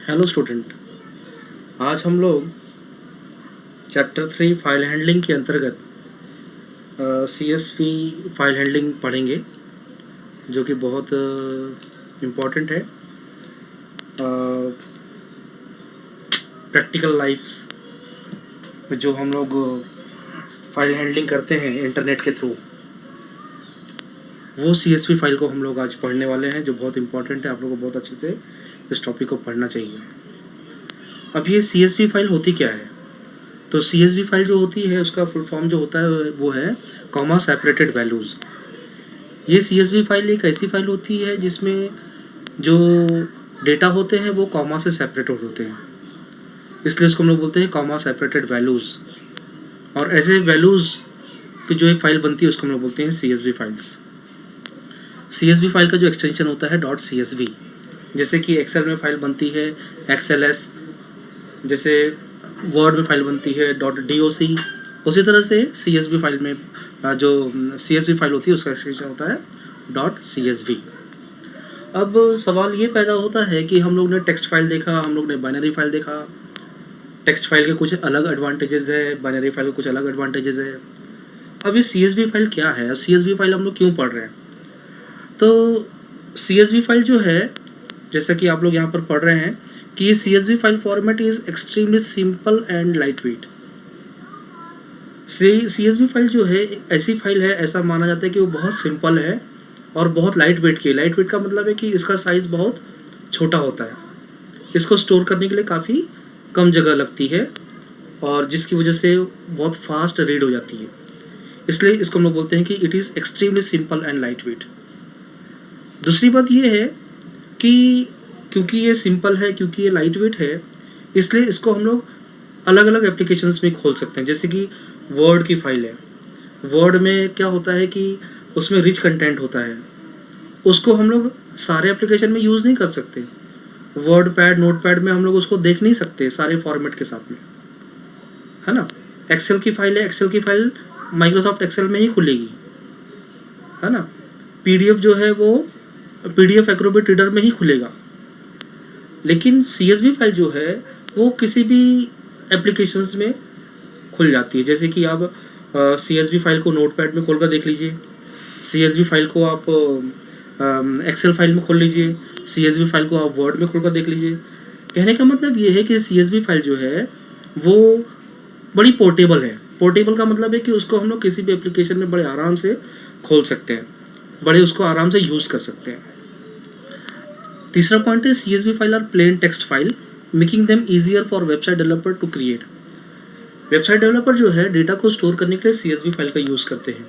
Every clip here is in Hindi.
हेलो स्टूडेंट, आज हम लोग चैप्टर 3 फाइल हैंडलिंग के अंतर्गत CSV फाइल हैंडलिंग पढ़ेंगे, जो कि बहुत इम्पॉर्टेंट है प्रैक्टिकल लाइफ्स में। जो हम लोग फाइल हैंडलिंग करते हैं इंटरनेट के थ्रू, वो CSV फाइल को हम लोग आज पढ़ने वाले हैं, जो बहुत इम्पॉर्टेंट है। आप लोगों को बहुत अच्छे से इस टॉपिक को पढ़ना चाहिए। अब ये CSV फाइल होती क्या है? तो CSV फाइल जो होती है, उसका फुल फॉर्म जो होता है वो है कॉमा सेपरेटेड वैल्यूज़। ये CSV फाइल एक ऐसी फाइल होती है जिसमें जो डेटा होते हैं वो कॉमा से सेपरेट होते हैं, इसलिए उसको हम लोग बोलते हैं कॉमा सेपरेटेड वैल्यूज़। और ऐसे वैल्यूज़ की जो एक फ़ाइल बनती है उसको हम लोग बोलते हैं CSV फाइल्स। CSV फाइल का जो एक्सटेंशन होता है .csv, जैसे कि एक्सेल में फाइल बनती है XLS, जैसे वर्ड में फाइल बनती है .doc, उसी तरह से CSV फाइल में जो CSV फाइल होती है उसका एक्सटेंशन होता है .csv। अब सवाल ये पैदा होता है कि हम लोग ने टेक्स्ट फाइल देखा, हम लोग ने बाइनरी फाइल देखा। टेक्स्ट फाइल के कुछ अलग एडवांटेजेस है, बाइनरी फाइल के कुछ अलग एडवांटेजेस है। अब ये CSV फाइल क्या है, CSV फाइल हम लोग क्यों पढ़ रहे हैं? तो CSV फाइल जो है, जैसा कि आप लोग यहाँ पर पढ़ रहे हैं कि ये CSV file format is extremely simple and light weight. CSV file जो है ऐसी फाइल है, ऐसा माना जाता है कि वो बहुत सिंपल है और बहुत लाइट वेट की है। लाइट वेट का मतलब है कि इसका साइज़ बहुत छोटा होता है, इसको स्टोर करने के लिए काफ़ी कम जगह लगती है और जिसकी वजह से बहुत फास्ट रीड हो जाती है। इसलिए इसको हम लोग बोलते हैं कि it is extremely simple and light weight. दूसरी बात ये है कि क्योंकि ये सिंपल है, क्योंकि ये लाइट वेट है, इसलिए इसको हम लोग अलग अलग एप्लीकेशंस में खोल सकते हैं। जैसे कि वर्ड की फाइल है, वर्ड में क्या होता है कि उसमें रिच कंटेंट होता है, उसको हम लोग सारे एप्लीकेशन में यूज़ नहीं कर सकते। वर्ड पैड, नोट पैड में हम लोग उसको देख नहीं सकते सारे फॉर्मेट के साथ में, है ना। एक्सेल की फाइल है, एक्सेल की फाइल माइक्रोसॉफ्ट एक्सेल में ही खुलेगी, है ना। PDF जो है वो PDF एक्रोबेट रीडर में ही खुलेगा। लेकिन CSV फाइल जो है वो किसी भी एप्लीकेशंस में खुल जाती है। जैसे कि आप CSV फाइल को नोटपैड में खोलकर देख लीजिए, CSV फाइल को आप एक्सेल फाइल में खोल लीजिए, CSV फाइल को आप वर्ड में खोलकर देख लीजिए। कहने का मतलब ये है कि CSV फाइल जो है वो बड़ी पोर्टेबल है। पोर्टेबल का मतलब है कि उसको हम लोग किसी भी एप्लीकेशन में बड़े आराम से खोल सकते हैं, बड़े उसको आराम से यूज़ कर सकते हैं। तीसरा पॉइंट है CSV file are plain text file, making them easier for website developer to create. Website developer जो है डेटा को स्टोर करने के लिए CSV फाइल का यूज़ करते हैं,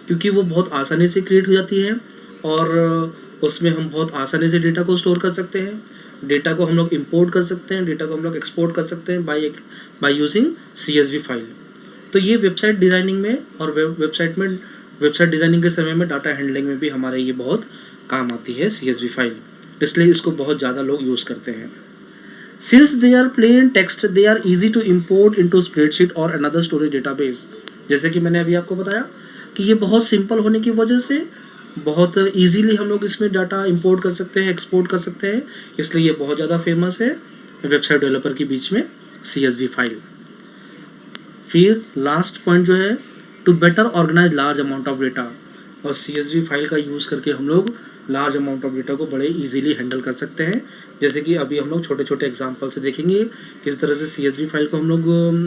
क्योंकि वो बहुत आसानी से क्रिएट हो जाती है और उसमें हम बहुत आसानी से डेटा को स्टोर कर सकते हैं। डेटा को हम लोग इंपोर्ट कर सकते हैं, डेटा को हम लोग एक्सपोर्ट कर सकते हैं बाय यूजिंग CSV फाइल। तो ये वेबसाइट डिज़ाइनिंग में और वेबसाइट डिज़ाइनिंग के समय में डाटा हैंडलिंग में भी हमारे ये बहुत काम आती है CSV फाइल, इसलिए इसको बहुत ज़्यादा लोग यूज़ करते हैं। Since they are plain text, they are easy to import into spreadsheet or another storage database। जैसे कि मैंने अभी आपको बताया कि ये बहुत सिंपल होने की वजह से बहुत इजीली हम लोग इसमें डाटा इंपोर्ट कर सकते हैं, एक्सपोर्ट कर सकते हैं, इसलिए ये बहुत ज़्यादा फेमस है वेबसाइट डेवलपर के बीच में CSV फाइल। फिर लास्ट पॉइंट जो है to better organize large amount of data, और CSV फाइल का यूज़ करके हम लोग लार्ज अमाउंट ऑफ डेटा को बड़े इजीली हैंडल कर सकते हैं। जैसे कि अभी हम लोग छोटे छोटे एग्जांपल से देखेंगे किस तरह से CSV फाइल को हम लोग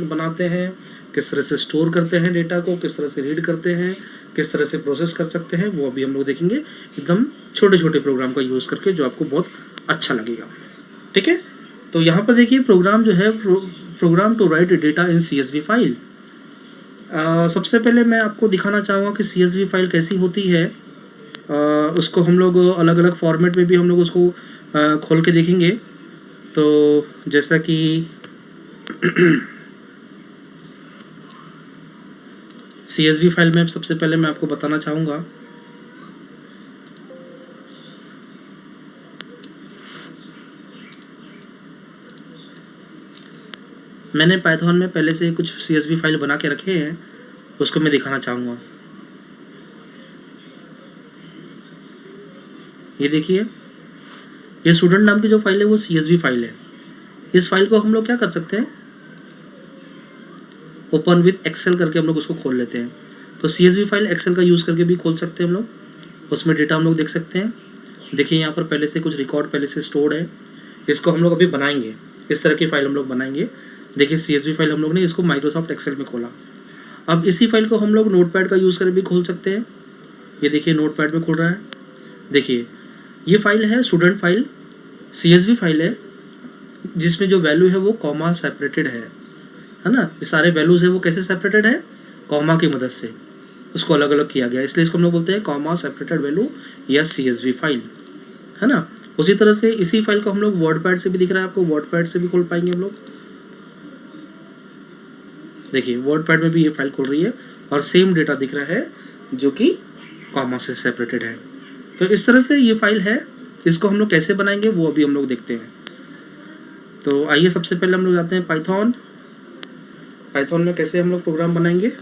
बनाते हैं, किस तरह से स्टोर करते हैं डेटा को, किस तरह से रीड करते हैं, किस तरह से प्रोसेस कर सकते हैं, वो अभी हम लोग देखेंगे एकदम छोटे छोटे प्रोग्राम का यूज़ करके, जो आपको बहुत अच्छा लगेगा। ठीक है, तो यहाँ पर देखिए प्रोग्राम जो है, program to write data in CSV file. सबसे पहले मैं आपको दिखाना चाहूँगा कि CSV फाइल कैसी होती है। उसको हम लोग अलग अलग फॉर्मेट में भी हम लोग उसको खोल के देखेंगे। तो जैसा कि CSV फाइल में सबसे पहले मैं आपको बताना चाहूँगा मैंने पाइथन में पहले से कुछ CSV फाइल बना के रखे हैं, उसको मैं दिखाना चाहूँगा। ये देखिए, ये स्टूडेंट नाम की जो फाइल है वो CSV फाइल है। इस फाइल को हम लोग क्या कर सकते हैं, ओपन विथ एक्सेल करके हम लोग उसको खोल लेते हैं। तो CSV फाइल एक्सेल का यूज़ करके भी खोल सकते हैं हम लोग, उसमें डेटा हम लोग देख सकते हैं। देखिए यहाँ पर पहले से कुछ रिकॉर्ड पहले से स्टोर्ड है, इसको हम लोग अभी बनाएंगे, इस तरह की फाइल हम लोग बनाएंगे। देखिए CSV फाइल हम लोग ने इसको माइक्रोसॉफ्ट एक्सेल में खोला। अब इसी फाइल को हम लोग नोटपैड का यूज़ करके भी खोल सकते हैं। ये देखिए नोटपैड में खुल रहा है। देखिए ये फाइल है स्टूडेंट फाइल, CSV फाइल है, जिसमें जो वैल्यू है वो कॉमा सेपरेटेड है ना। ये सारे वैल्यूज़ है वो कैसे सेपरेटेड है, कॉमा की मदद से उसको अलग अलग किया गया, इसलिए इसको हम लोग बोलते हैं कॉमा सेपरेटेड वैल्यू या CSV फाइल, है ना। उसी तरह से इसी फाइल को हम लोग वर्डपैड से भी दिख रहा है आपको, वर्डपैड से भी खोल पाएंगे हम लोग। देखिए वर्डपैड में भी ये फाइल खोल रही है और सेम डेटा दिख रहा है जो कि कॉमा से सेपरेटेड है। तो इस तरह से ये फाइल है, इसको हम लोग कैसे बनाएंगे वो अभी हम लोग देखते हैं। तो आइए सबसे पहले हम लोग जाते हैं पाइथन। पाइथन में कैसे हम लोग प्रोग्राम बनाएंगे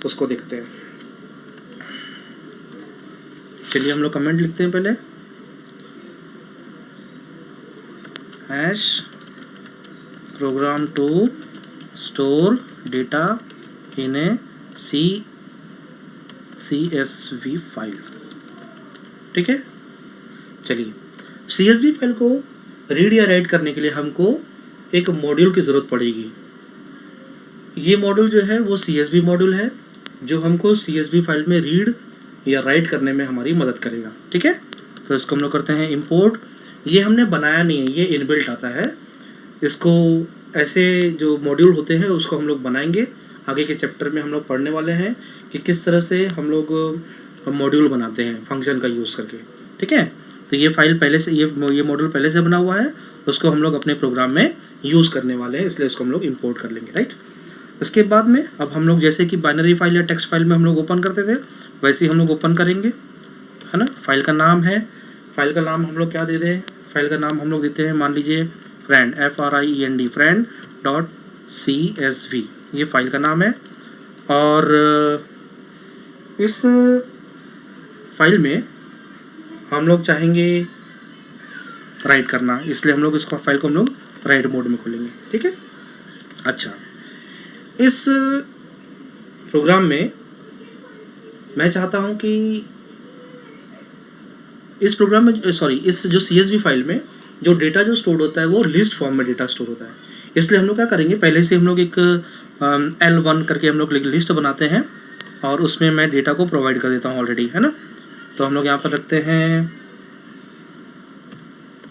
उसको देखते हैं। चलिए हम लोग कमेंट लिखते हैं पहले, hash program to store data in a CSV file. ठीक है, चलिए CSV फाइल को रीड या राइट करने के लिए हमको एक मॉड्यूल की ज़रूरत पड़ेगी। ये मॉड्यूल जो है वो CSV मॉड्यूल है, जो हमको CSV फाइल में रीड या राइट करने में हमारी मदद करेगा। ठीक है, तो इसको हम लोग करते हैं इंपोर्ट। ये हमने बनाया नहीं है, ये इनबिल्ट आता है। इसको ऐसे जो मॉड्यूल होते हैं उसको हम लोग बनाएंगे। आगे के चैप्टर में हम लोग पढ़ने वाले हैं कि किस तरह से हम लोग मॉड्यूल बनाते हैं फंक्शन का यूज़ करके। ठीक है, तो ये फाइल पहले से ये मॉड्यूल पहले से बना हुआ है, उसको हम लोग अपने प्रोग्राम में यूज़ करने वाले हैं, इसलिए इसको हम लोग इंपोर्ट कर लेंगे। राइट, इसके बाद में अब हम लोग जैसे कि बाइनरी फाइल या टेक्स्ट फाइल में हम लोग ओपन करते थे वैसे ही हम लोग ओपन करेंगे, है ना। फाइल का नाम है, फाइल का नाम हम लोग क्या दे दें, फाइल का नाम हम लोग देते हैं मान लीजिए friend, FRIEND friend dot CSV, ये फाइल का नाम है। और इस फाइल में हम लोग चाहेंगे राइट करना, इसलिए हम लोग इसको फाइल को हम लोग राइट मोड में खोलेंगे। ठीक है, अच्छा इस प्रोग्राम में मैं चाहता हूं कि इस प्रोग्राम में इस जो CSV फाइल में जो डेटा जो स्टोर होता है वो लिस्ट फॉर्म में डेटा स्टोर होता है। इसलिए हम लोग क्या करेंगे, पहले से हम लोग एक L1 करके हम लोग लिस्ट बनाते हैं और उसमें मैं डेटा को प्रोवाइड कर देता हूँ ऑलरेडी, है ना। तो हम लोग यहाँ पर रखते हैं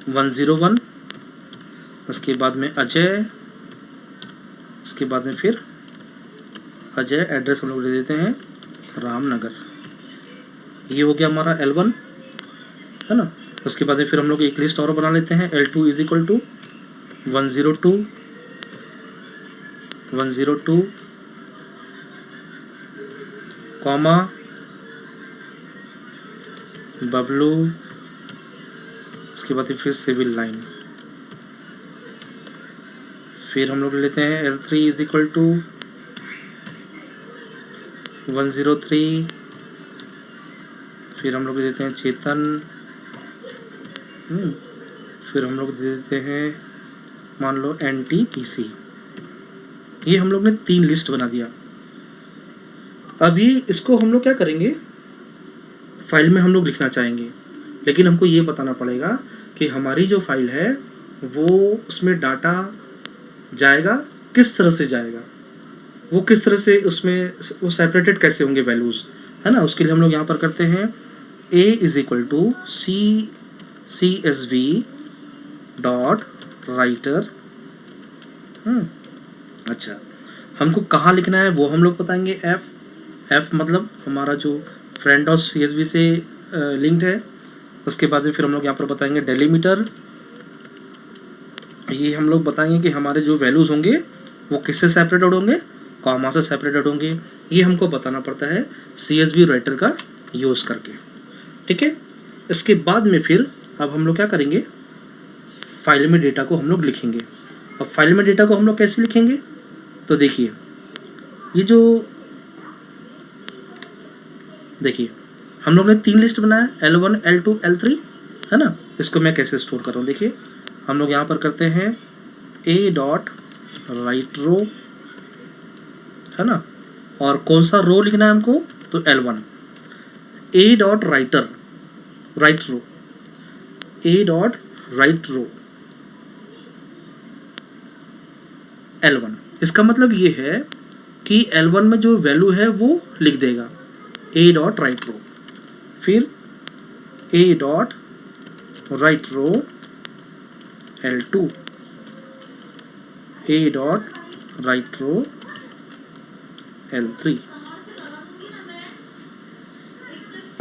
101, उसके बाद में अजय, उसके बाद में फिर अजय, एड्रेस हम लोग दे देते हैं रामनगर। ये हो गया हमारा L1, है ना। उसके बाद में फिर हम लोग एक लिस्ट और बना लेते हैं, L2 is equal to 102 comma Bablu, उसके बाद फिर सिविल लाइन। फिर हम लोग लेते हैं L3 इज इक्वल टू 103, फिर हम लोग देते हैं चेतन, फिर हम लोग दे देते हैं मान लो NTPC। ये हम लोग ने 3 लिस्ट बना दिया। अभी इसको हम लोग क्या करेंगे, फाइल में हम लोग लिखना चाहेंगे, लेकिन हमको ये बताना पड़ेगा कि हमारी जो फाइल है वो उसमें डाटा जाएगा किस तरह से जाएगा, वो किस तरह से उसमें वो सेपरेटेड कैसे होंगे वैल्यूज़, है ना। उसके लिए हम लोग यहाँ पर करते हैं A is equal to CSV dot writer. अच्छा, हमको कहाँ लिखना है वो हम लोग बताएंगे, F मतलब हमारा जो फ्रेंड और CSV से लिंक्ड है। उसके बाद में फिर हम लोग यहाँ पर बताएंगे डेलीमीटर, ये हम लोग बताएंगे कि हमारे जो वैल्यूज़ होंगे वो किससे सेपरेटेड होंगे, कॉमा से सेपरेटेड होंगे। ये हमको बताना पड़ता है CSV राइटर का यूज़ करके। ठीक है, इसके बाद में फिर अब हम लोग क्या करेंगे, फाइल में डेटा को हम लोग लिखेंगे। अब फाइल में डेटा को हम लोग कैसे लिखेंगे, तो देखिए ये जो देखिए हम लोग ने 3 लिस्ट बनाया, L1 L2 L3, है ना। इसको मैं कैसे स्टोर कर रहा हूँ, देखिए हम लोग यहाँ पर करते हैं ए डॉट राइट रो, है ना, और कौन सा रो लिखना है हमको, तो L1, A dot write row, A dot write row L1। इसका मतलब ये है कि L1 में जो वैल्यू है वो लिख देगा ए डॉट राइट रो, फिर A dot write row L2, A dot write row L3।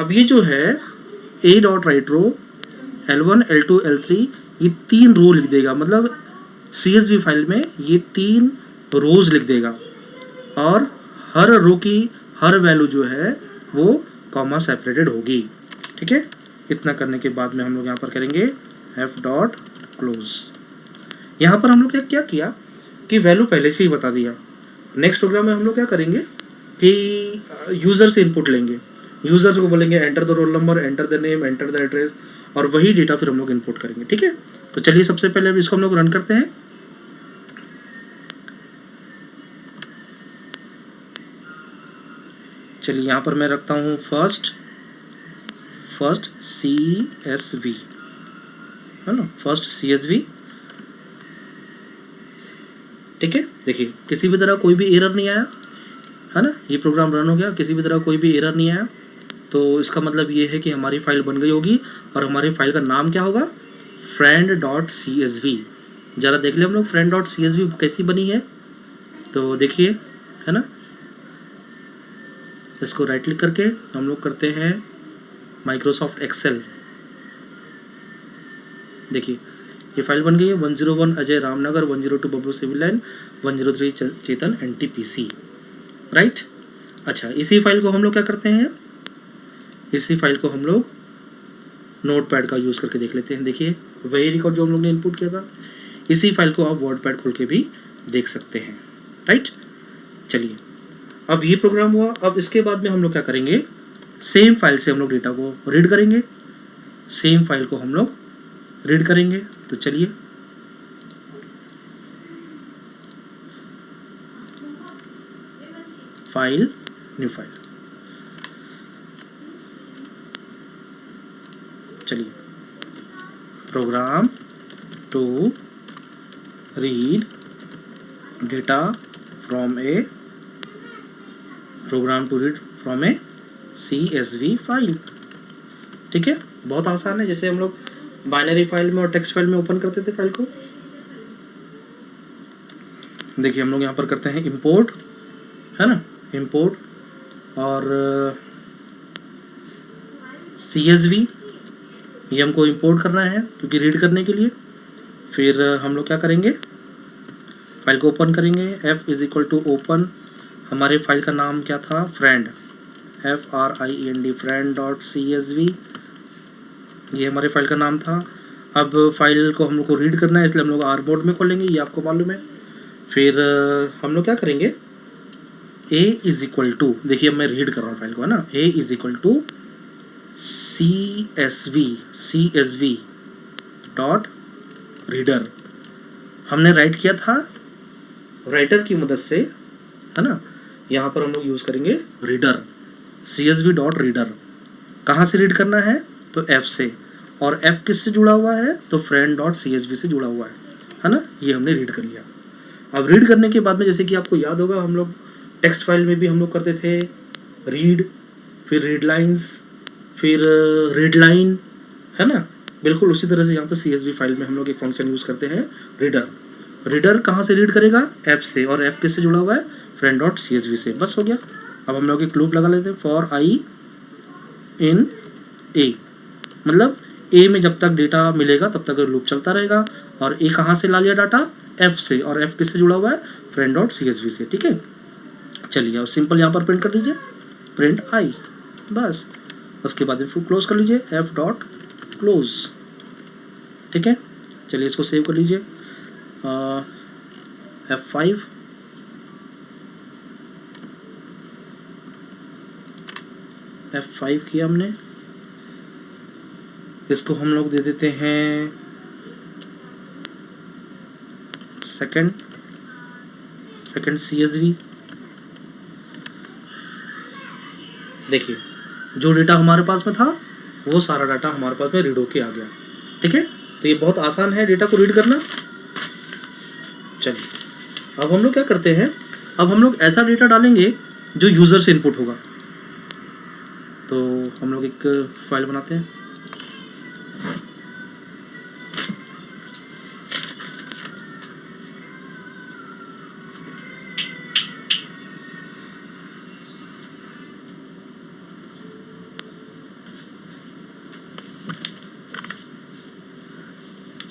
अब ये जो है ए dot write row L1, L2, L3, ये 3 रो लिख देगा, मतलब CSV फाइल में ये 3 रोज लिख देगा, और हर रो की हर वैल्यू जो है वो कॉमा सेपरेटेड होगी। ठीक है, इतना करने के बाद में हम लोग यहाँ पर करेंगे f डॉट क्लोज। यहाँ पर हम लोग ने क्या किया कि वैल्यू पहले से ही बता दिया। नेक्स्ट प्रोग्राम में हम लोग क्या करेंगे कि यूज़र से इनपुट लेंगे, यूज़र को बोलेंगे enter the roll number, enter the name, enter the address, और वही डेटा फिर हम लोग इनपुट करेंगे। ठीक है, तो चलिए सबसे पहले अब इसको हम लोग रन करते हैं। चलिए यहाँ पर मैं रखता हूँ फर्स्ट CSV, है ना, फर्स्ट CSV। ठीक है, देखिए किसी भी तरह कोई भी एरर नहीं आया, है ना, ये प्रोग्राम रन हो गया, किसी भी तरह कोई भी एरर नहीं आया, तो इसका मतलब ये है कि हमारी फाइल बन गई होगी, और हमारी फाइल का नाम क्या होगा, friend.csv। ज़रा देख ले हम लोग friend.csv कैसी बनी है, तो देखिए, है ना, इसको राइट क्लिक करके हम लोग करते हैं माइक्रोसॉफ्ट एक्सेल। देखिए ये फाइल बन गई है, 101 अजय रामनगर, 102 बबलू सिविल लाइन, 103 चेतन NTPC, राइट। अच्छा, इसी फाइल को हम लोग क्या करते हैं, इसी फाइल को हम लोग नोटपैड का यूज़ करके देख लेते हैं। देखिए वही रिकॉर्ड जो हम लोग ने इनपुट किया था, इसी फाइल को आप वर्डपैड खोल के भी देख सकते हैं, राइट। चलिए अब ये प्रोग्राम हुआ, अब इसके बाद में हम लोग क्या करेंगे, सेम फाइल से हम लोग डेटा को रीड करेंगे, सेम फाइल को हम लोग रीड करेंगे। तो चलिए फाइल, न्यू फाइल, चलिए program to read data from a, program to read from a CSV file. ठीक है, बहुत आसान है, जैसे हम लोग बाइनरी फाइल में और टेक्स्ट फाइल में ओपन करते थे फाइल को। देखिए हम लोग यहाँ पर करते हैं इंपोर्ट, है ना, इंपोर्ट, और CSV ये हमको इंपोर्ट करना है क्योंकि रीड करने के लिए। फिर हम लोग क्या करेंगे, फाइल को ओपन करेंगे, f is equal to open, हमारे फाइल का नाम क्या था, फ्रेंड, FRIEND, friend.csv, ये हमारे फाइल का नाम था। अब फाइल को हम लोग को रीड करना है, इसलिए हम लोग R मोड में खोलेंगे, ये आपको मालूम है। फिर हम लोग क्या करेंगे, a इज इक्वल टू, देखिए अब मैं रीड कर रहा हूँ फाइल को, है ना, a is equal to CSV dot reader. हमने राइट किया था राइटर की मदद से, है ना, यहाँ पर हम लोग यूज़ करेंगे रीडर, CSV डॉट रीडर। कहाँ से रीड करना है, तो F से, और F किससे जुड़ा हुआ है, तो friend.csv से जुड़ा हुआ है ना, ये हमने रीड कर लिया। अब रीड करने के बाद में, जैसे कि आपको याद होगा, हम लोग टेक्स्ट फाइल में भी हम लोग करते थे रीड, फिर रीड लाइन्स, फिर रीड लाइन, है ना, बिल्कुल उसी तरह से यहाँ पर CSV फाइल में हम लोग एक फंक्शन यूज़ करते हैं रीडर। रीडर कहाँ से रीड करेगा, F से, और F किससे जुड़ा हुआ है, friend.csv से। बस हो गया। अब हम लोग एक लूप लगा लेते हैं, फॉर i इन a, मतलब a में जब तक डेटा मिलेगा तब तक लूप चलता रहेगा, और a कहाँ से ला लिया डाटा, F से, और F किससे जुड़ा हुआ है, friend.csv से। ठीक है, चलिए अब सिंपल यहाँ पर प्रिंट कर दीजिए, प्रिंट i, बस। उसके बाद फिर क्लोज कर लीजिए, f डॉट क्लोज। ठीक है, चलिए इसको सेव कर लीजिए, F5, F5 किया हमने, इसको हम लोग दे देते हैं सेकंड CSV। देखिए जो डेटा हमारे पास में था वो सारा डाटा हमारे पास में रीड होके आ गया। ठीक है, तो ये बहुत आसान है डेटा को रीड करना। चलिए अब हम लोग क्या करते हैं, अब हम लोग ऐसा डेटा डालेंगे जो यूज़र से इनपुट होगा। तो हम लोग एक फाइल बनाते हैं।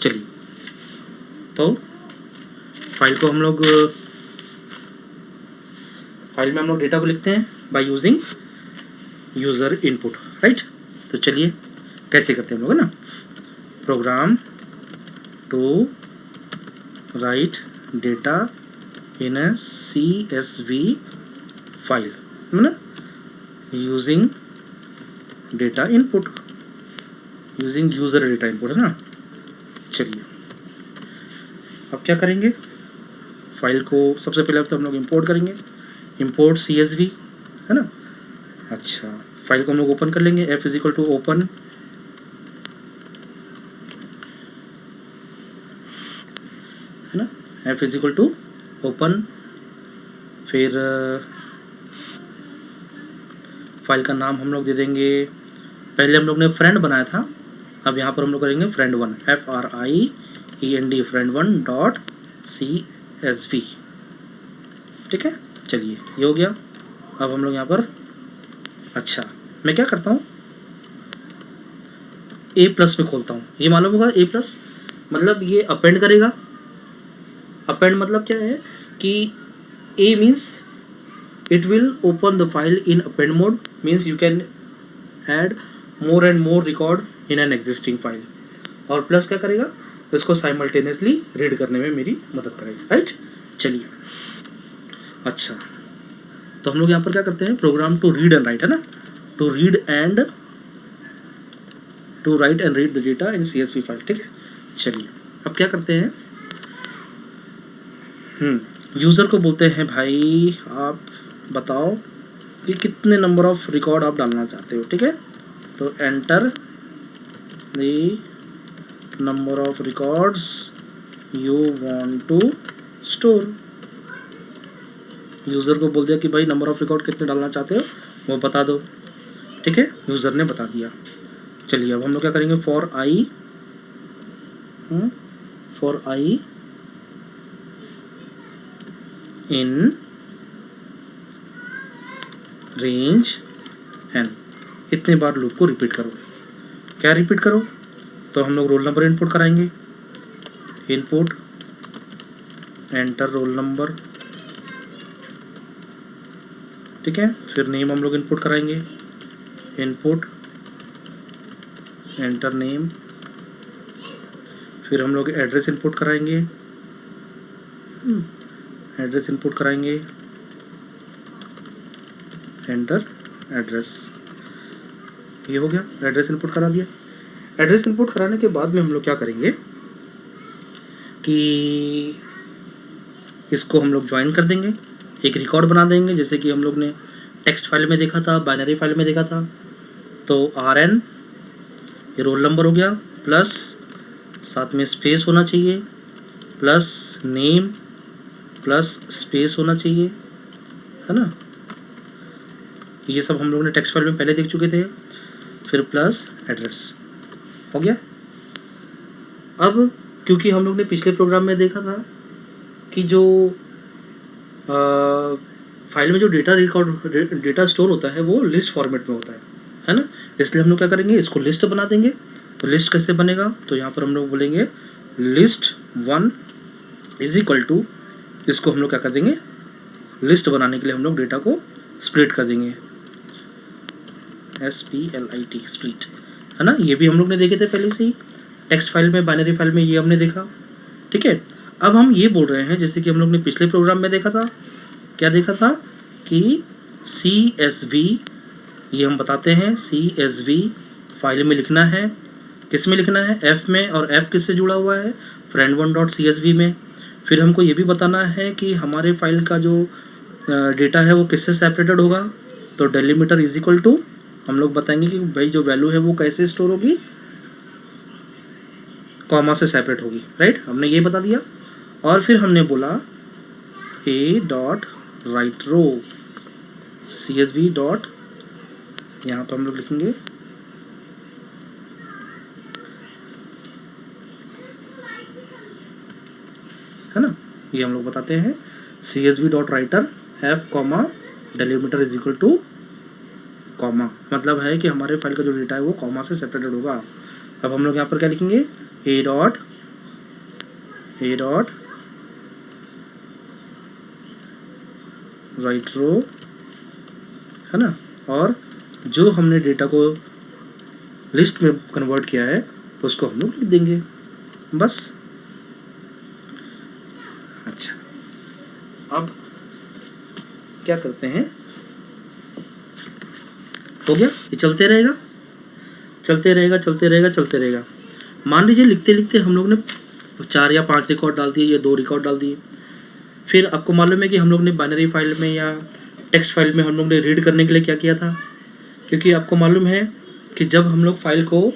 चलिए तो फाइल में हम लोग डेटा को लिखते हैं by using user input, right. तो चलिए कैसे करते हैं हम लोग, है ना। Program to write data in a CSV file, है ना, using data input, using user data input, है ना। चलिए अब क्या करेंगे, फाइल को सबसे पहले तो हम लोग इंपोर्ट करेंगे, इंपोर्ट CSV, है ना। अच्छा, फाइल को हम लोग ओपन कर लेंगे, F is equal to open, है ना, F is equal to open. फिर फाइल का नाम हम लोग दे देंगे, पहले हम लोग ने फ्रेंड बनाया था, अब यहाँ पर हम लोग करेंगे friend1, FRIEND friend1 dot CSV। ठीक है, चलिए ये हो गया। अब हम लोग यहाँ पर, अच्छा मैं क्या करता हूँ, A+ में खोलता हूँ। ये मालूम होगा A+, मतलब ये अपेंड करेगा। अपेंड मतलब क्या है कि A means it will open the file in append mode, means you can add more and more record in an existing file. और प्लस क्या करेगा, इसको साइमल्टेनियसली रीड करने में मेरी मदद करेगा, राइट। चलिए अच्छा, तो हम लोग यहाँ पर क्या करते हैं, program to read and write, है ना, to write and read the data in CSV file. ठीक है, चलिए अब क्या करते हैं, यूज़र को बोलते हैं भाई आप बताओ कि कितने नंबर ऑफ रिकॉर्ड आप डालना चाहते हो। ठीक है, तो enter the number of records you want to store. User को बोल दिया कि भाई नंबर ऑफ रिकॉर्ड कितने डालना चाहते हो वो बता दो। ठीक है, यूज़र ने बता दिया। चलिए अब हम लोग क्या करेंगे, for I in range n, इतने बार लूप को रिपीट करो। क्या रिपीट करो, तो हम लोग रोल नंबर इनपुट कराएंगे, इनपुट एंटर रोल नंबर। ठीक है, फिर नेम हम लोग इनपुट कराएंगे, इनपुट एंटर नेम। फिर हम लोग एड्रेस इनपुट कराएंगे, एड्रेस इनपुट कराएंगे, एंटर एड्रेस। ये हो गया, एड्रेस इनपुट करा दिया। एड्रेस इनपुट कराने के बाद में हम लोग क्या करेंगे कि इसको हम लोग ज्वाइन कर देंगे, एक रिकॉर्ड बना देंगे, जैसे कि हम लोग ने टेक्स्ट फाइल में देखा था, बाइनरी फाइल में देखा था। तो RN ये रोल नंबर हो गया, प्लस साथ में स्पेस होना चाहिए, प्लस नेम, प्लस स्पेस होना चाहिए, है ना। ये सब हम लोगों ने टेक्स्ट फाइल में पहले देख चुके थे। फिर प्लस एड्रेस हो गया। अब क्योंकि हम लोग ने पिछले प्रोग्राम में देखा था कि जो फाइल में जो डेटा स्टोर होता है वो लिस्ट फॉर्मेट में होता है ना, इसलिए हम लोग क्या करेंगे, इसको लिस्ट बना देंगे। तो लिस्ट कैसे बनेगा, तो यहाँ पर हम लोग बोलेंगे list1 इज इक्वल टू, इसको हम लोग क्या कर देंगे, लिस्ट बनाने के लिए हम लोग डेटा को स्प्लिट कर देंगे, SPLIT स्प्लिट, है ना। ये भी हम लोग ने देखे थे पहले से ही, टेक्स्ट फाइल में, बाइनरी फाइल में ये हमने देखा। ठीक है, अब हम ये बोल रहे हैं जैसे कि हम लोग ने पिछले प्रोग्राम में देखा था, क्या देखा था कि CSV, ये हम बताते हैं CSV फाइल में लिखना है, किस में लिखना है, F में, और F किससे जुड़ा हुआ है, friend1.csv में। फिर हमको ये भी बताना है कि हमारे फाइल का जो डेटा है वो किससे सेपरेटेड होगा। तो डेलीमीटर इज इक्वल टू, हम लोग बताएंगे कि भाई जो वैल्यू है वो कैसे स्टोर होगी, कॉमा से सेपरेट होगी, राइट, हमने ये बता दिया। और फिर हमने बोला A dot write row CSV dot, यहाँ पर हम लोग लिखेंगे है ना, ये हम लोग बताते हैं CSV dot writer F comma delimiter is equal two comma, मतलब है कि हमारे फाइल का जो डेटा है वो कॉमा से सेपरेटेड होगा। अब हम लोग यहाँ पर क्या लिखेंगे, ए डॉट राइट रो, है ना, और जो हमने डेटा को लिस्ट में कन्वर्ट किया है उसको हम लोग लिख देंगे बस। अच्छा, अब क्या करते हैं, हो गया, ये चलते रहेगा चलते रहेगा चलते रहेगा चलते रहेगा। मान लीजिए लिखते लिखते हम लोग ने 4 या 5 रिकॉर्ड डाल दिए या 2 रिकॉर्ड डाल दिए। फिर आपको मालूम है कि हम लोग ने बाइनरी फाइल में या टेक्स्ट फाइल में हम लोग ने रीड करने के लिए क्या किया था, क्योंकि आपको मालूम है कि जब हम लोग फाइल को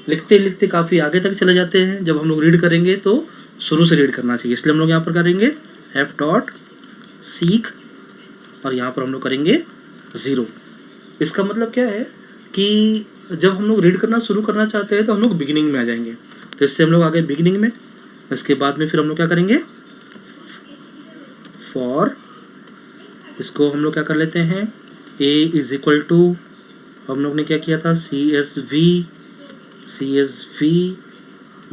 लिखते लिखते काफ़ी आगे तक चले जाते हैं, जब हम लोग रीड करेंगे तो शुरू से रीड करना चाहिए, इसलिए हम लोग यहाँ पर करेंगे एफ डॉट सीक और यहाँ पर हम लोग करेंगे 0। इसका मतलब क्या है कि जब हम लोग रीड करना शुरू करना चाहते हैं तो हम लोग बिगिनिंग में आ जाएंगे, तो इससे हम लोग आ गए बिगिनिंग में। इसके बाद में फिर हम लोग क्या करेंगे, फॉर, इसको हम लोग क्या कर लेते हैं, ए इज इक्वल टू, हम लोग ने क्या किया था, CSV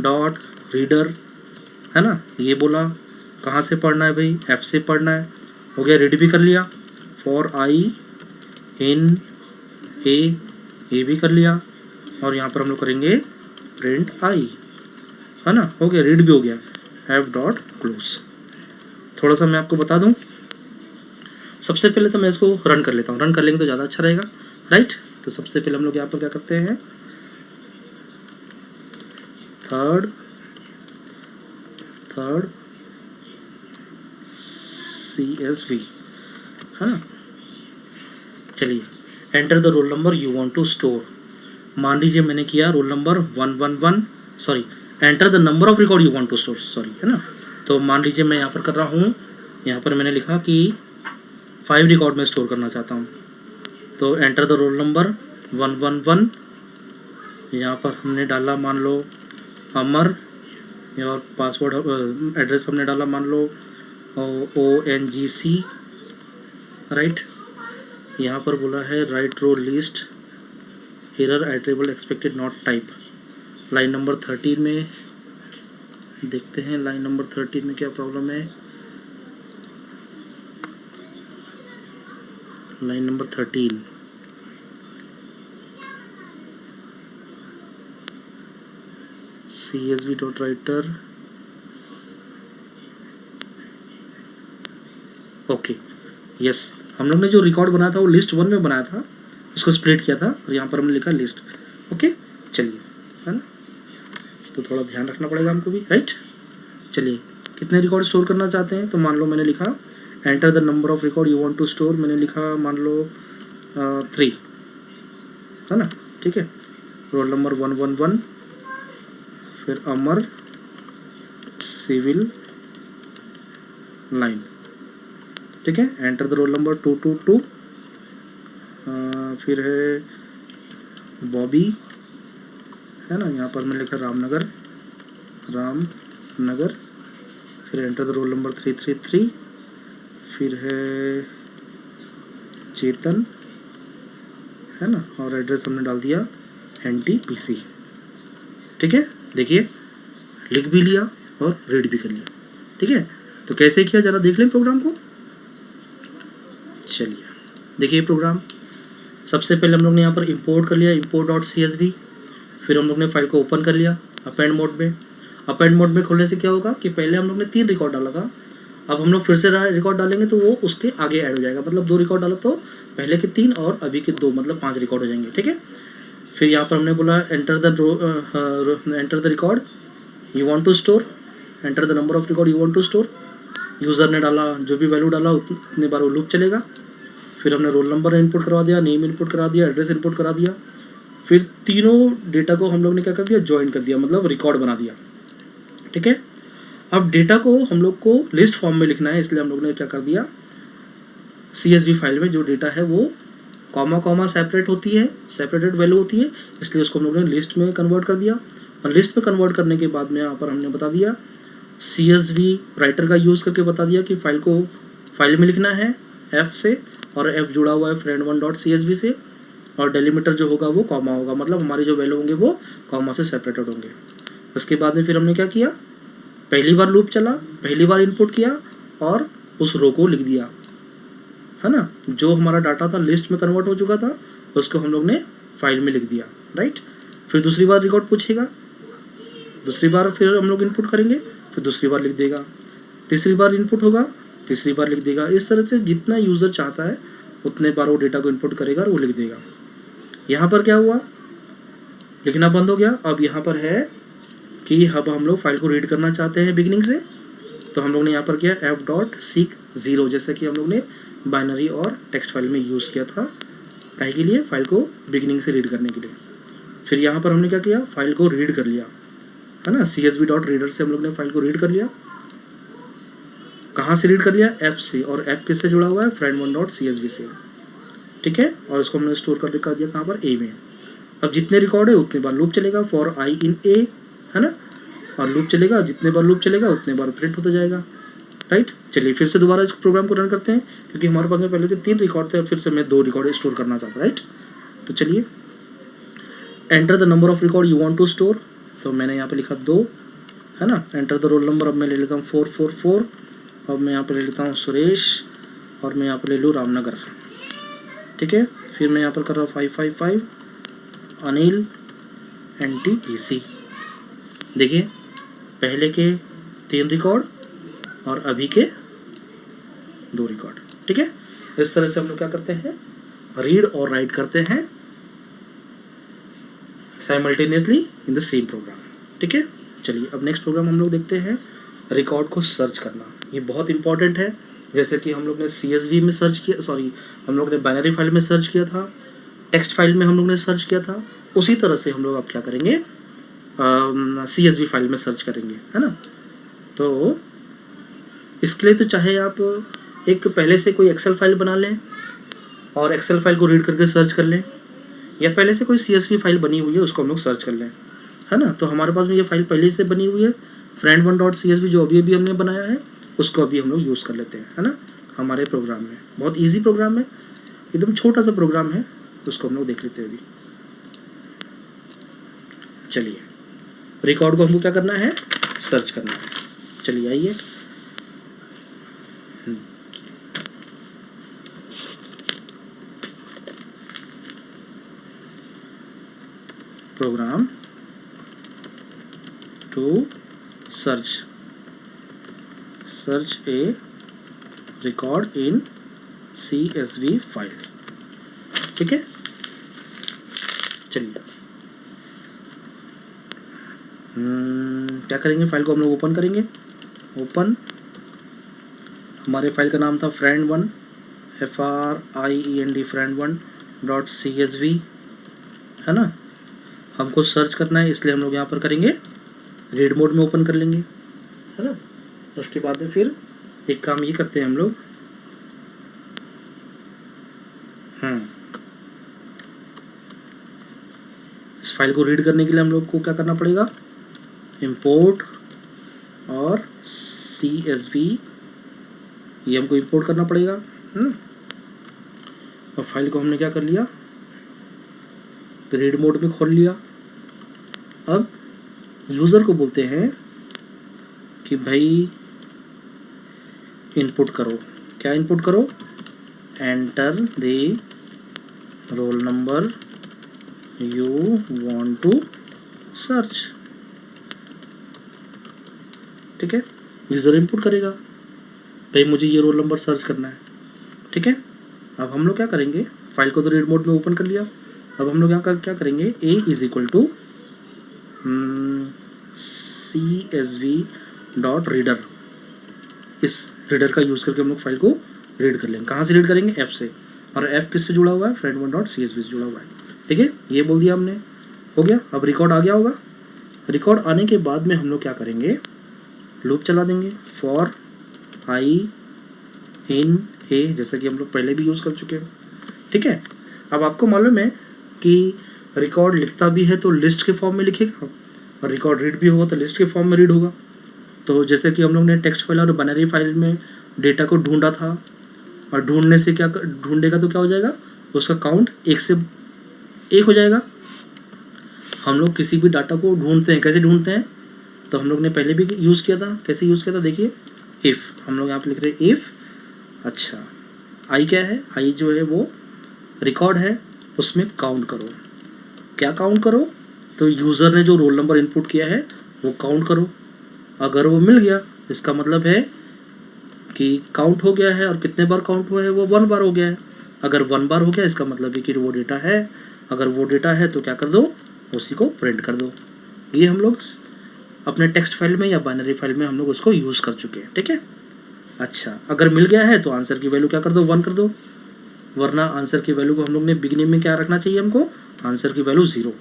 डॉट रीडर, है ना, ये बोला कहाँ से पढ़ना है भाई, F से पढ़ना है, हो गया, रीड भी कर लिया। फॉर आई इन ए, ये भी कर लिया, और यहाँ पर हम लोग करेंगे प्रिंट आई, है ना, हो गया, रीड भी हो गया, एफ डॉट क्लोज। थोड़ा सा मैं आपको बता दूं, सबसे पहले तो मैं इसको रन कर लेता हूँ, रन कर लेंगे तो ज़्यादा अच्छा रहेगा, राइट। तो सबसे पहले हम लोग यहाँ पर क्या करते हैं, थर्ड CSV, है ना, चलिए, enter the roll number you want to store. मान लीजिए मैंने किया roll number 111, sorry, enter the number of record you want to store, sorry, है ना। तो मान लीजिए मैं यहाँ पर कर रहा हूँ, यहाँ पर मैंने लिखा कि 5 रिकॉर्ड में स्टोर करना चाहता हूँ, तो एंटर द रोल नंबर 111, यहाँ पर हमने डाला मान लो अमर, और पासवर्ड एड्रेस हमने डाला मान लो ONGC, राइट। यहाँ पर बोला है write row list, error attribute expected not type. Line number 13 में देखते हैं, लाइन नंबर 13 में क्या प्रॉब्लम है, line number 13, CSV dot writer, okay, yes, हम लोग ने जो रिकॉर्ड बनाया था वो लिस्ट 1 में बनाया था, उसको स्प्लिट किया था और यहाँ पर हमने लिखा लिस्ट, ओके, चलिए, है ना, तो थोड़ा ध्यान रखना पड़ेगा हमको भी, राइट। चलिए, कितने रिकॉर्ड स्टोर करना चाहते हैं, तो मान लो मैंने लिखा enter the number of record you want to store, मैंने लिखा मान लो 3, है ना, ठीक है, रोल नंबर 111, फिर अमर सिविल लाइन, ठीक है, एंटर द रोल नंबर 222, फिर है बॉबी, है ना, यहाँ पर मैंने लिखा रामनगर, फिर एंटर द रोल नंबर 333, फिर है चेतन, है ना, और एड्रेस हमने डाल दिया NTPC, ठीक है। देखिए, लिख भी लिया और रीड भी कर लिया, ठीक है। तो कैसे किया जरा देख लें प्रोग्राम को। चलिए, देखिए प्रोग्राम, सबसे पहले हम लोग ने यहाँ पर इंपोर्ट कर लिया, import डॉट CSV, फिर हम लोग ने फाइल को ओपन कर लिया अपेंड मोड में। अपेंड मोड में खोलने से क्या होगा कि पहले हम लोग ने 3 रिकॉर्ड डाला था, अब हम लोग फिर से रिकॉर्ड डालेंगे तो वो उसके आगे ऐड हो जाएगा, मतलब 2 रिकॉर्ड डाला तो पहले के 3 और अभी के 2, मतलब 5 रिकॉर्ड हो जाएंगे, ठीक है। फिर यहाँ पर हमने बोला enter the record you want to store, enter the number of record you want to store. User ने डाला, जो भी वैल्यू डाला उतने बार वो लूप चलेगा। फिर हमने रोल नंबर इनपुट करवा दिया, नेम इनपुट करा दिया, एड्रेस इनपुट करा दिया। फिर तीनों डेटा को हम लोग ने क्या कर दिया, ज्वाइन कर दिया, मतलब रिकॉर्ड बना दिया। ठीक है, अब डेटा को हम लोग को लिस्ट फॉर्म में लिखना है, इसलिए हम लोग ने क्या कर दिया, CSV फाइल में जो डेटा है वो कॉमा कॉमा सेपरेट होती है, सेपरेटेड वैल्यू होती है, इसलिए उसको हम लोग ने लिस्ट में कन्वर्ट कर दिया। और लिस्ट में कन्वर्ट करने के बाद में यहाँ पर हमने बता दिया CSV राइटर का यूज़ करके बता दिया कि फाइल को फाइल में लिखना है F से, और F जुड़ा हुआ है friend1.csv से, और डेलीमीटर जो होगा वो कॉमा होगा, मतलब हमारे जो वैल्यू होंगे वो कॉमा से सेपरेटेड होंगे। उसके बाद में फिर हमने क्या किया, पहली बार लूप चला, पहली बार इनपुट किया और उस रो को लिख दिया, है ना। जो हमारा डाटा था लिस्ट में कन्वर्ट हो चुका था उसको हम लोग ने फाइल में लिख दिया, राइट। फिर दूसरी बार रिकॉर्ड पूछेगा, दूसरी बार फिर हम लोग इनपुट करेंगे, फिर दूसरी बार लिख देगा, तीसरी बार इनपुट होगा, तीसरी बार लिख देगा। इस तरह से जितना यूज़र चाहता है उतने बार वो डेटा को इनपुट करेगा और वो लिख देगा। यहाँ पर क्या हुआ, लिखना बंद हो गया। अब यहाँ पर है कि अब हम लोग फाइल को रीड करना चाहते हैं बिगिनिंग से, तो हम लोग ने यहाँ पर किया f.seek0, जैसे कि हम लोग ने बाइनरी और टेक्स्ट फाइल में यूज़ किया था, काहे के लिए, फाइल को बिगिनिंग से रीड करने के लिए। फिर यहाँ पर हमने क्या किया, फाइल को रीड कर लिया, है ना, csv.reader से हम लोग ने फाइल को रीड कर लिया। कहाँ से रीड कर लिया, F से, और F किससे जुड़ा हुआ है, friend1.csv से। ठीक है, और उसको हमने स्टोर कर दिया कहाँ पर, A में। अब जितने रिकॉर्ड है उतने बार लूप चलेगा, फॉर I in A, है ना, और लूप चलेगा, जितने बार लूप चलेगा उतने बार प्रिंट होता जाएगा, राइट। चलिए फिर से दोबारा इस प्रोग्राम को रन करते हैं, क्योंकि हमारे पास में पहले से 3 रिकॉर्ड थे और फिर से मैं 2 रिकॉर्ड स्टोर करना चाहता हूँ, राइट। तो चलिए, enter the number of record you want to store, तो मैंने यहाँ पे लिखा 2, है ना। एंटर द रोल नंबर, अब मैं ले लेता हूँ 444, अब मैं यहाँ पे ले लेता हूँ सुरेश, और मैं यहाँ पे ले लूँ रामनगर। ठीक है, फिर मैं यहाँ पर कर रहा हूँ 555 अनिल NTPC। देखिए, पहले के 3 रिकॉर्ड और अभी के 2 रिकॉर्ड। ठीक है, इस तरह से हम लोग क्या करते हैं, रीड और राइट करते हैं simultaneously in the same programme. ठीक है, चलिए अब नेक्स्ट प्रोग्राम हम लोग देखते हैं, रिकॉर्ड को सर्च करना। ये बहुत इंपॉर्टेंट है, जैसे कि हम लोग ने CSV में सर्च किया, सॉरी हम लोग ने बाइनरी फाइल में सर्च किया था, टेक्स्ट फाइल में हम लोग ने सर्च किया था, उसी तरह से हम लोग अब क्या करेंगे, CSV फाइल में सर्च करेंगे, है ना। तो इसके लिए तो चाहे आप एक पहले से कोई एक्सेल फाइल बना लें और एक्सेल फाइल को रीड करके सर्च कर लें, या पहले से कोई CSV फाइल बनी हुई है उसको हम लोग सर्च कर लें, है ना। तो हमारे पास में ये फाइल पहले से बनी हुई है, friend1.csv जो अभी अभी हमने बनाया है उसको अभी हम लोग यूज़ कर लेते हैं, है ना, हमारे प्रोग्राम में। बहुत ईजी प्रोग्राम है, एकदम छोटा सा प्रोग्राम है, उसको हम लोग देख लेते हैं अभी। चलिए, रिकॉर्ड को हमको क्या करना है, सर्च करना है। चलिए आइए, program to search a record in CSV file. ठीक है, चलिए क्या करेंगे, फाइल को हम लोग ओपन करेंगे। ओपन, हमारे फाइल का नाम था friend1, FRIEND friend1.csv, है ना। हमको सर्च करना है, इसलिए हम लोग यहाँ पर करेंगे रीड मोड में ओपन कर लेंगे, है ना। उसके बाद में फिर एक काम ये करते हैं हम लोग, इस फाइल को रीड करने के लिए हम लोग को क्या करना पड़ेगा, इंपोर्ट और CSV, ये हमको इंपोर्ट करना पड़ेगा, है ना। और फाइल को हमने क्या कर लिया, रीड मोड में खोल लिया। अब यूज़र को बोलते हैं कि भाई इनपुट करो, क्या इनपुट करो, enter the roll number you want to search. ठीक है, यूज़र इनपुट करेगा, भाई मुझे ये रोल नंबर सर्च करना है। ठीक है, अब हम लोग क्या करेंगे, फाइल को तो रीड मोड में ओपन कर लिया, अब हम लोग यहाँ का क्या करेंगे, A is equal to CSV dot reader, इस रीडर का यूज़ करके हम लोग फाइल को रीड कर लेंगे। कहाँ से रीड करेंगे? ऐप से, और ऐप किससे जुड़ा हुआ है? friend1.csv से जुड़ा हुआ है। ठीक है, ये बोल दिया हमने, हो गया। अब रिकॉर्ड आ गया होगा। रिकॉर्ड आने के बाद में हम लोग क्या करेंगे? लूप चला देंगे फॉर आई इन ए, जैसा कि हम लोग पहले भी यूज़ कर चुके हैं। ठीक है, अब आपको मालूम है कि रिकॉर्ड लिखता भी है तो लिस्ट के फॉर्म में लिखेगा, और रिकॉर्ड रीड भी होगा तो लिस्ट के फॉर्म में रीड होगा। तो जैसे कि हम लोग ने टेक्स्ट फाइल और बाइनरी फाइल में डेटा को ढूंढा था, और ढूंढने से क्या ढूंढेगा तो क्या हो जाएगा? उसका काउंट 1 से 1 हो जाएगा। हम लोग किसी भी डाटा को ढूंढते हैं, कैसे ढूंढते हैं? तो हम लोग ने पहले भी यूज़ किया था। कैसे यूज़ किया था? देखिए, इफ़, हम लोग यहाँ पे लिख रहे हैं इफ़। अच्छा, आई क्या है? आई जो है वो रिकॉर्ड है, उसमें काउंट करो। क्या काउंट करो? तो यूज़र ने जो रोल नंबर इनपुट किया है वो काउंट करो। अगर वो मिल गया, इसका मतलब है कि काउंट हो गया है, और कितने बार काउंट हुआ है? वो 1 बार हो गया है। अगर 1 बार हो गया, इसका मतलब है कि वो डेटा है। अगर वो डेटा है तो क्या कर दो? उसी को प्रिंट कर दो। ये हम लोग अपने टेक्स्ट फाइल में या बाइनरी फाइल में हम लोग उसको यूज़ कर चुके हैं। ठीक है, अच्छा, अगर मिल गया है तो आंसर की वैल्यू क्या कर दो? 1 कर दो, वरना आंसर की वैल्यू को हम लोग ने बिगिनिंग में क्या रखना चाहिए हमको? आंसर की वैल्यू 0।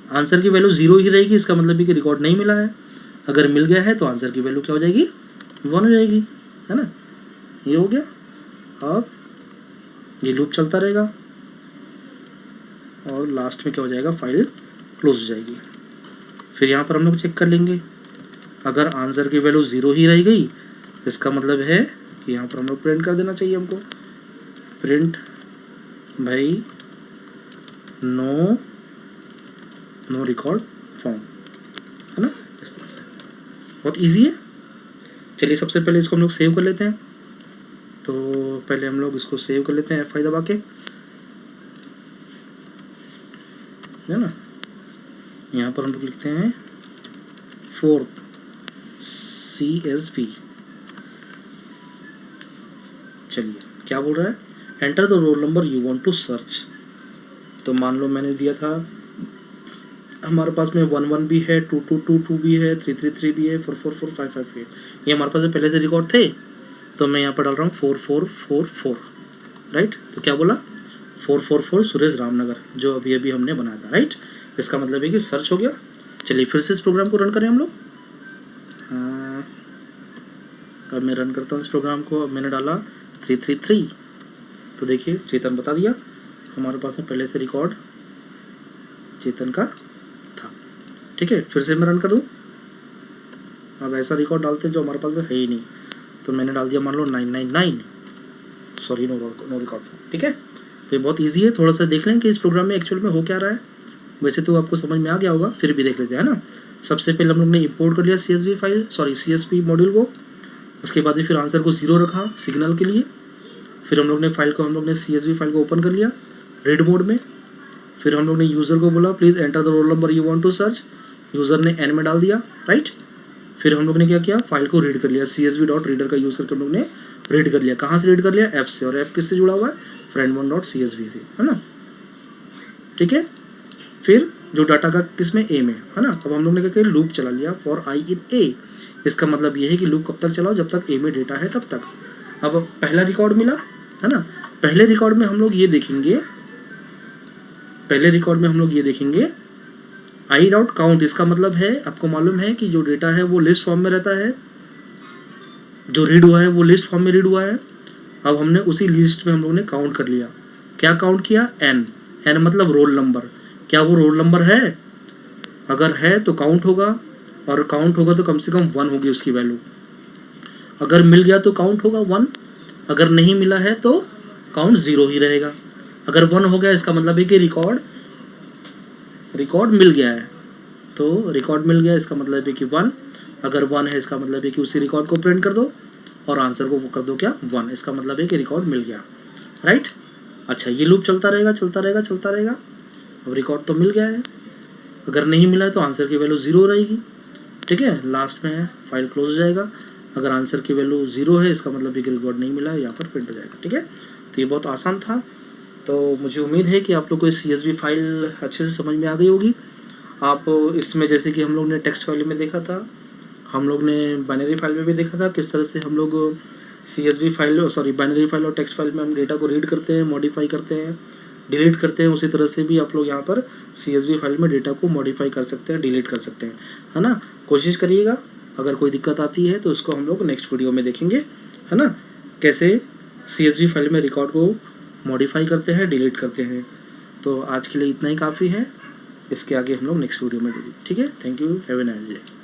आंसर की वैल्यू 0 ही रहेगी, इसका मतलब है कि रिकॉर्ड नहीं मिला है। अगर मिल गया है तो आंसर की वैल्यू क्या हो जाएगी? 1 हो जाएगी, है ना। ये हो गया। अब ये लूप चलता रहेगा, और लास्ट में क्या हो जाएगा? फाइल क्लोज हो जाएगी। फिर यहाँ पर हम लोग चेक कर लेंगे, अगर आंसर की वैल्यू 0 ही रह गई, इसका मतलब है कि यहाँ पर हम लोग प्रिंट कर देना चाहिए हमको, प्रिंट भाई नो रिकॉर्ड फॉर्म, है ना। इस तरह से बहुत इजी है। चलिए, सबसे पहले इसको हम लोग सेव कर लेते हैं। तो पहले हम लोग इसको सेव कर लेते हैं F5 दबा के, है ना। यहाँ पर हम लोग लिखते हैं 4 CSV। चलिए, क्या बोल रहा है? Enter the roll number you want to search. तो मान लो मैंने दिया था, हमारे पास में 11 भी है, 2222 भी है, 333 भी है, 444 558, ये हमारे पास पहले से रिकॉर्ड थे। तो मैं यहाँ पर डाल रहा हूँ 4444, राइट। तो क्या बोला? 444 सुरेश रामनगर, जो अभी अभी हमने बनाया था, राइट। इसका मतलब है कि सर्च हो गया। चलिए, फिर से इस प्रोग्राम को रन करें हम लोग। अब मैं रन करता हूँ इस प्रोग्राम को। अब मैंने डाला 333, तो देखिए चेतन बता दिया, हमारे पास में पहले से रिकॉर्ड चेतन का था। ठीक है, फिर से मैं रन कर दूँ। अब ऐसा रिकॉर्ड डालते हैं जो हमारे पास है ही नहीं, तो मैंने डाल दिया मान लो 999, सॉरी नो रिकॉर्ड। ठीक है, तो ये बहुत इजी है। थोड़ा सा देख लें कि इस प्रोग्राम में एक्चुअल में हो क्या रहा है। वैसे तो आपको समझ में आ गया होगा, फिर भी देख लेते हैं, है ना। सबसे पहले हम लोग ने इंपोर्ट कर लिया CSV मॉड्यूल को। उसके बाद फिर आंसर को 0 रखा सिग्नल के लिए। फिर हम लोग ने CSV फाइल को ओपन कर लिया रीड मोड में। फिर हम लोग ने यूज़र को बोला please enter the roll number you want to search. User ने n में डाल दिया, राइट। फिर हम लोग ने क्या किया? फाइल को रीड कर लिया, CSV.reader का यूज़ करके हम लोग ने रीड कर लिया। कहाँ से रीड कर लिया? F से, और F किससे जुड़ा हुआ है? friend1.csv से, है ना। ठीक है, फिर जो डाटा का किसमें? A में, है ना। अब हम लोग ने क्या किया? लूप चला लिया फॉर आई इन A। इसका मतलब ये है कि लूप कब तक चलाओ? जब तक A में डेटा है तब तक। अब पहला रिकॉर्ड मिला, है ना। पहले रिकॉर्ड में हम लोग ये देखेंगे, आई डॉट काउंट। इसका मतलब है, आपको मालूम है कि जो डेटा है वो लिस्ट फॉर्म में रहता है, जो रीड हुआ है वो लिस्ट फॉर्म में रीड हुआ है। अब हमने उसी लिस्ट में हम लोग ने काउंट कर लिया। क्या काउंट किया? n मतलब रोल नंबर। क्या वो रोल नंबर है? अगर है तो काउंट होगा, और काउंट होगा तो कम से कम 1 होगी उसकी वैल्यू। अगर मिल गया तो काउंट होगा 1, अगर नहीं मिला है तो काउंट 0 ही रहेगा। अगर 1 हो गया, इसका मतलब है कि रिकॉर्ड मिल गया है। तो रिकॉर्ड मिल गया, इसका मतलब है कि 1। अगर 1 है, इसका मतलब है कि उसी रिकॉर्ड को प्रिंट कर दो, और आंसर को कर दो क्या? 1। इसका मतलब है कि रिकॉर्ड मिल गया, राइट। अच्छा, ये लूप चलता रहेगा। अब रिकॉर्ड तो मिल गया है, अगर नहीं मिला है तो आंसर की वैल्यू 0 रहेगी। ठीक है, लास्ट में है, फाइल क्लोज हो जाएगा। अगर आंसर की वैल्यू 0 है, इसका मतलब है कि रिकॉर्ड नहीं मिला है, यहाँ पर प्रिंट हो जाएगा। ठीक है, तो ये बहुत आसान था। तो मुझे उम्मीद है कि आप लोग को इस CSV फाइल अच्छे से समझ में आ गई होगी। आप इसमें, जैसे कि हम लोग ने टेक्स्ट फाइल में देखा था, हम लोग ने बाइनरी फाइल में भी देखा था किस तरह से हम लोग CSV फाइल बाइनरी फाइल और टेक्स्ट फाइल में हम डेटा को रीड करते हैं, मॉडिफाई करते हैं, डिलीट करते हैं। उसी तरह से भी आप लोग यहाँ पर CSV फाइल में डेटा को मॉडिफाई कर सकते हैं, डिलीट कर सकते हैं, है ना। कोशिश करिएगा, अगर कोई दिक्कत आती है तो उसको हम लोग नेक्स्ट वीडियो में देखेंगे, है ना, कैसे CSV फाइल में रिकॉर्ड को मॉडिफाई करते हैं, डिलीट करते हैं। तो आज के लिए इतना ही काफ़ी है, इसके आगे हम लोग नेक्स्ट वीडियो में देखेंगे। ठीक है, thank you, have a nice day.